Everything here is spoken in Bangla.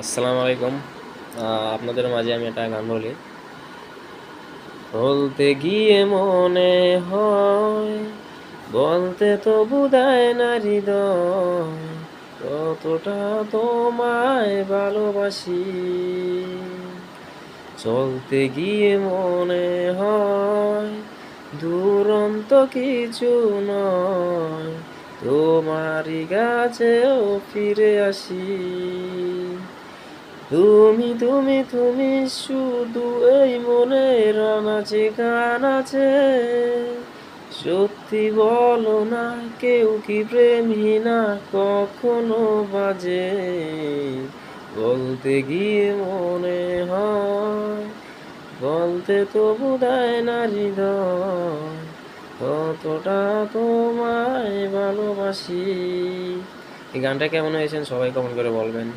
আসসালামু আলাইকুম। আপনাদের মাঝে আমি একটা গান বলি। বলতে গিয়ে মনে হয়, বলতে তো বুঝায় না হৃদয়, কতটা তোমায় ভালোবাসি। চলতে গিয়ে মনে হয়, দুরন্ত কিছু নয়, তোমারই কাছেও ফিরে আসি। তুমি শুধু এই মনের অনাচে কানাচে, সত্যি বলো না, কেউ কি প্রেমহীনা কখনো বাজে? বলতে গিয়ে মনে হয়, বলতে তো বোধহয় না হৃদয়, কতটা তোমায় ভালোবাসি। এই গানটা কেমন হয়েছেন সবাই কমেন্ট করে বলবেন।